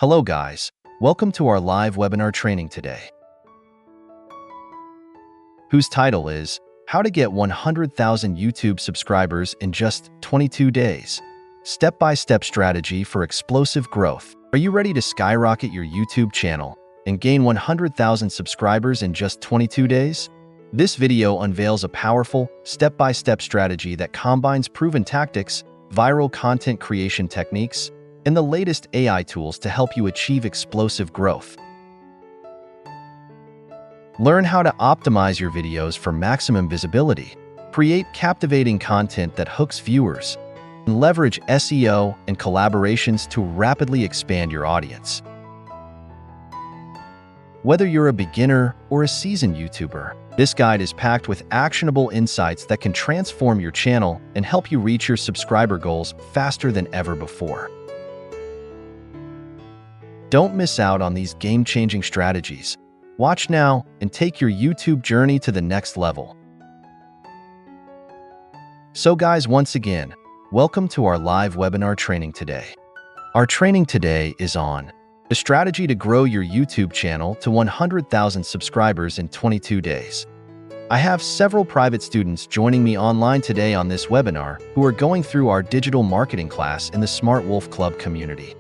Hello guys, welcome to our live webinar training today, whose title is How to Get 100,000 YouTube Subscribers in Just 22 Days. Step-by-step strategy for explosive growth. Are you ready to skyrocket your YouTube channel and gain 100,000 subscribers in just 22 days? This video unveils a powerful, step-by-step strategy that combines proven tactics, viral content creation techniques, and the latest AI tools to help you achieve explosive growth. Learn how to optimize your videos for maximum visibility, create captivating content that hooks viewers, and leverage SEO and collaborations to rapidly expand your audience. Whether you're a beginner or a seasoned YouTuber, this guide is packed with actionable insights that can transform your channel and help you reach your subscriber goals faster than ever before. Don't miss out on these game-changing strategies. Watch now and take your YouTube journey to the next level. So guys, once again, welcome to our live webinar training today. Our training today is on the strategy to grow your YouTube channel to 100,000 subscribers in 22 days. I have several private students joining me online today on this webinar who are going through our digital marketing class in the Smart Wolf Club community.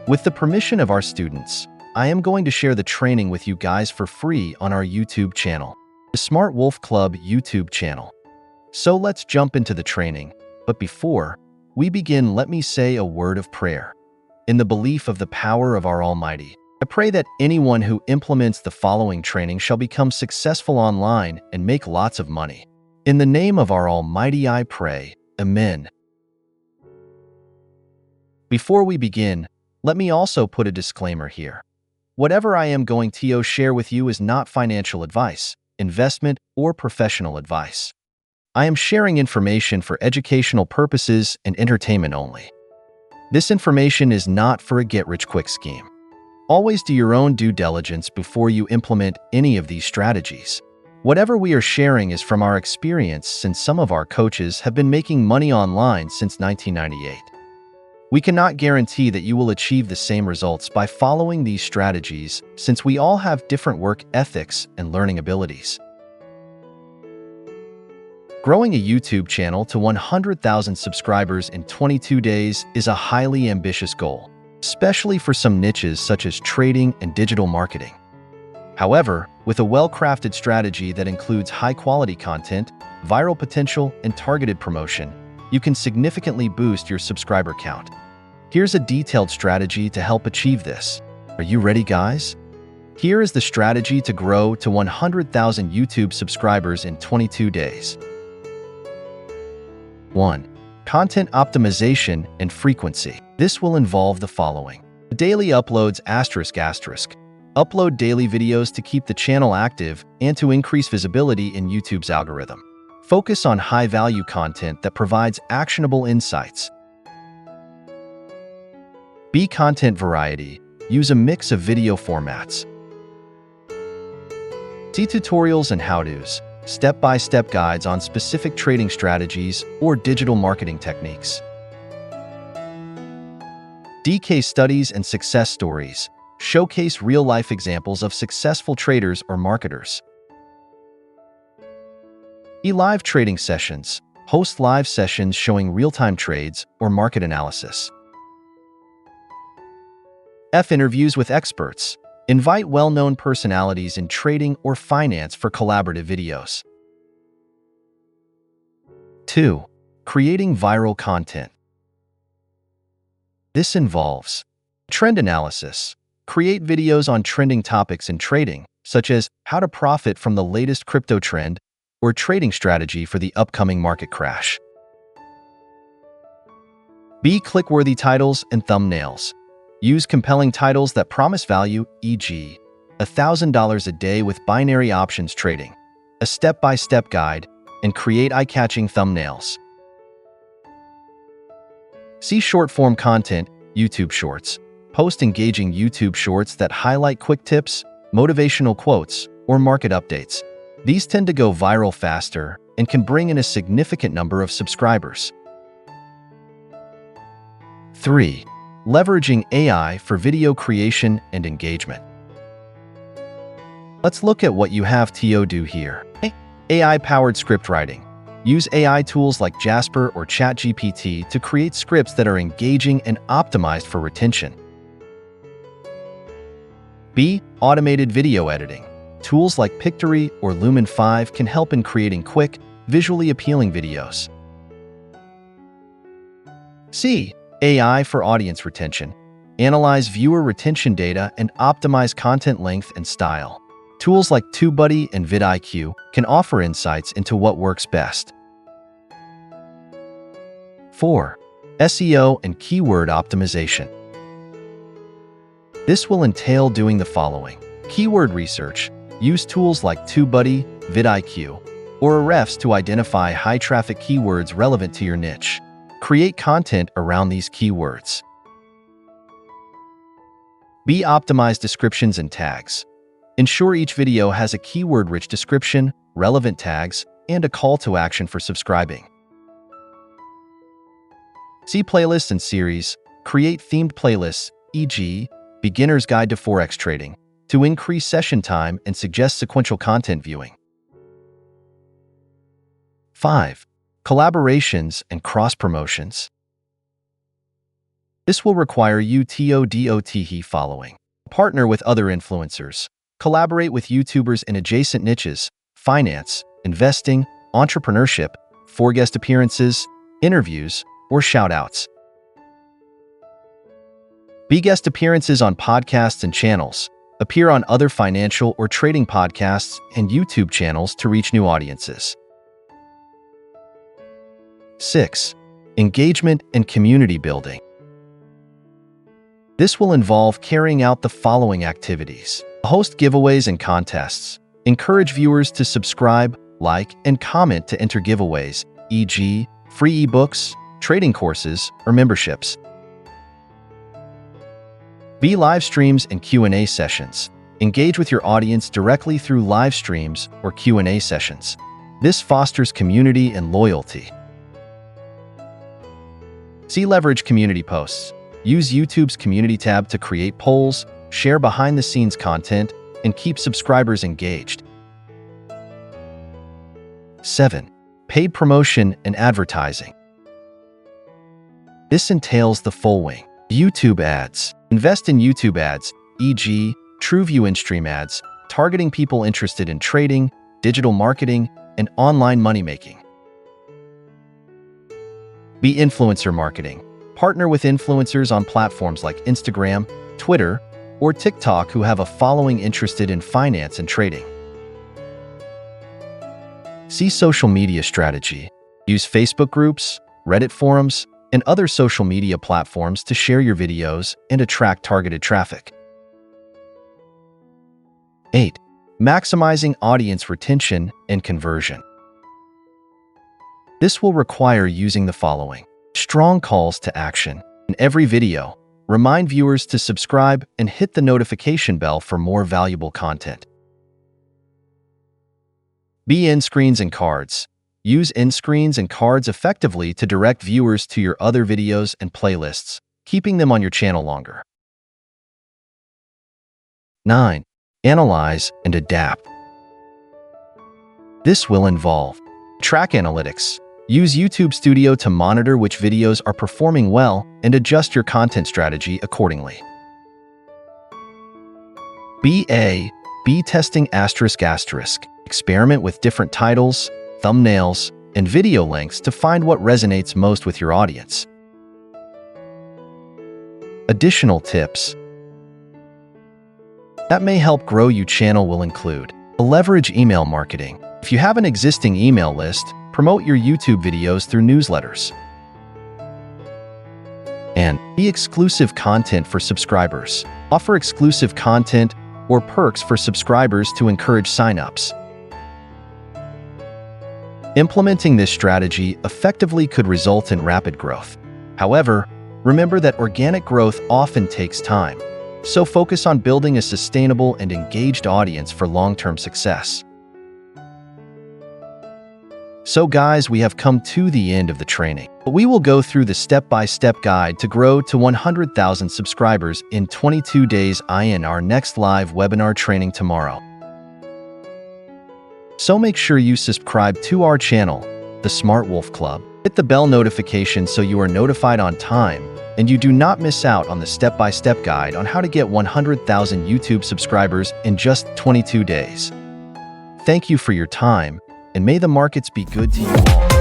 With the permission of our students, I am going to share the training with you guys for free on our YouTube channel, the Smart Wolf Club YouTube channel. So let's jump into the training. But before we begin, let me say a word of prayer. In the belief of the power of our Almighty, I pray that anyone who implements the following training shall become successful online and make lots of money. In the name of our Almighty I pray. Amen. Before we begin, let me also put a disclaimer here. Whatever I am going to share with you is not financial advice, investment, or professional advice. I am sharing information for educational purposes and entertainment only. This information is not for a get-rich-quick scheme. Always do your own due diligence before you implement any of these strategies. Whatever we are sharing is from our experience, since some of our coaches have been making money online since 1998. We cannot guarantee that you will achieve the same results by following these strategies, since we all have different work ethics and learning abilities. Growing a YouTube channel to 100,000 subscribers in 22 days is a highly ambitious goal, especially for some niches such as trading and digital marketing. However, with a well-crafted strategy that includes high-quality content, viral potential, and targeted promotion, you can significantly boost your subscriber count. Here's a detailed strategy to help achieve this. Are you ready, guys? Here is the strategy to grow to 100,000 YouTube subscribers in 22 days. 1. Content optimization and frequency. This will involve the following. Daily uploads ***. Upload daily videos to keep the channel active and to increase visibility in YouTube's algorithm. Focus on high-value content that provides actionable insights. B. Content variety. Use a mix of video formats. C. Tutorials and how-tos. Step-by-step guides on specific trading strategies or digital marketing techniques. D. Case studies and success stories. Showcase real-life examples of successful traders or marketers. E. Live trading sessions. Host live sessions showing real-time trades or market analysis. F. Interviews with experts. Invite well-known personalities in trading or finance for collaborative videos. 2. Creating viral content. This involves trend analysis. Create videos on trending topics in trading, such as how to profit from the latest crypto trend or trading strategy for the upcoming market crash. B. Click-worthy titles and thumbnails. Use compelling titles that promise value, e.g., $1,000 a day with binary options trading, a step-by-step guide, and create eye-catching thumbnails. C. Short-form content, YouTube Shorts. Post engaging YouTube Shorts that highlight quick tips, motivational quotes, or market updates. These tend to go viral faster and can bring in a significant number of subscribers. 3. Leveraging AI for video creation and engagement. Let's look at what you have to do here. AI-powered script writing. Use AI tools like Jasper or ChatGPT to create scripts that are engaging and optimized for retention. B. Automated video editing. Tools like Pictory or Lumen 5 can help in creating quick, visually appealing videos. C. AI for audience retention. Analyze viewer retention data and optimize content length and style. Tools like TubeBuddy and vidIQ can offer insights into what works best. 4. SEO and keyword optimization. This will entail doing the following. Keyword research. Use tools like TubeBuddy, vidIQ, or Ahrefs to identify high-traffic keywords relevant to your niche. Create content around these keywords. B. Optimize descriptions and tags. Ensure each video has a keyword-rich description, relevant tags, and a call to action for subscribing. C. Playlists and series. Create themed playlists, e.g., Beginner's Guide to Forex Trading, to increase session time and suggest sequential content viewing. 5. Collaborations and cross-promotions. This will require you to do the following. Partner with other influencers. Collaborate with YouTubers in adjacent niches, finance, investing, entrepreneurship, for guest appearances, interviews, or shout-outs. B. Guest appearances on podcasts and channels. Appear on other financial or trading podcasts and YouTube channels to reach new audiences. 6. Engagement and community building. This will involve carrying out the following activities. Host giveaways and contests. Encourage viewers to subscribe, like, and comment to enter giveaways, e.g., free ebooks, trading courses, or memberships. B. Live streams and Q&A sessions. Engage with your audience directly through live streams or Q&A sessions. This fosters community and loyalty. C. Leverage community posts. Use YouTube's community tab to create polls, share behind-the-scenes content, and keep subscribers engaged. 7. Paid promotion and advertising. This entails the following. YouTube ads. Invest in YouTube ads, e.g., TrueView in-stream ads, targeting people interested in trading, digital marketing, and online money-making. B. Influencer marketing. Partner with influencers on platforms like Instagram, Twitter, or TikTok who have a following interested in finance and trading. C. Social media strategy. Use Facebook groups, Reddit forums, and other social media platforms to share your videos and attract targeted traffic. 8. Maximizing audience retention and conversion. This will require using the following. Strong calls to action. In every video, remind viewers to subscribe and hit the notification bell for more valuable content. B. End screens and cards. Use end screens and cards effectively to direct viewers to your other videos and playlists, keeping them on your channel longer. 9. Analyze and adapt. This will involve track analytics. Use YouTube Studio to monitor which videos are performing well and adjust your content strategy accordingly. B testing ****. Experiment with different titles, thumbnails, and video lengths to find what resonates most with your audience. Additional tips that may help grow your channel will include leverage email marketing. If you have an existing email list, promote your YouTube videos through newsletters. And be exclusive content for subscribers. Offer exclusive content or perks for subscribers to encourage signups. Implementing this strategy effectively could result in rapid growth. However, remember that organic growth often takes time, so focus on building a sustainable and engaged audience for long-term success. So guys, we have come to the end of the training. But we will go through the step-by-step guide to grow to 100,000 subscribers in 22 days in our next live webinar training tomorrow. So make sure you subscribe to our channel, The Smart Wolf Club. Hit the bell notification so you are notified on time and you do not miss out on the step-by-step guide on how to get 100,000 YouTube subscribers in just 22 days. Thank you for your time, and may the markets be good to you all.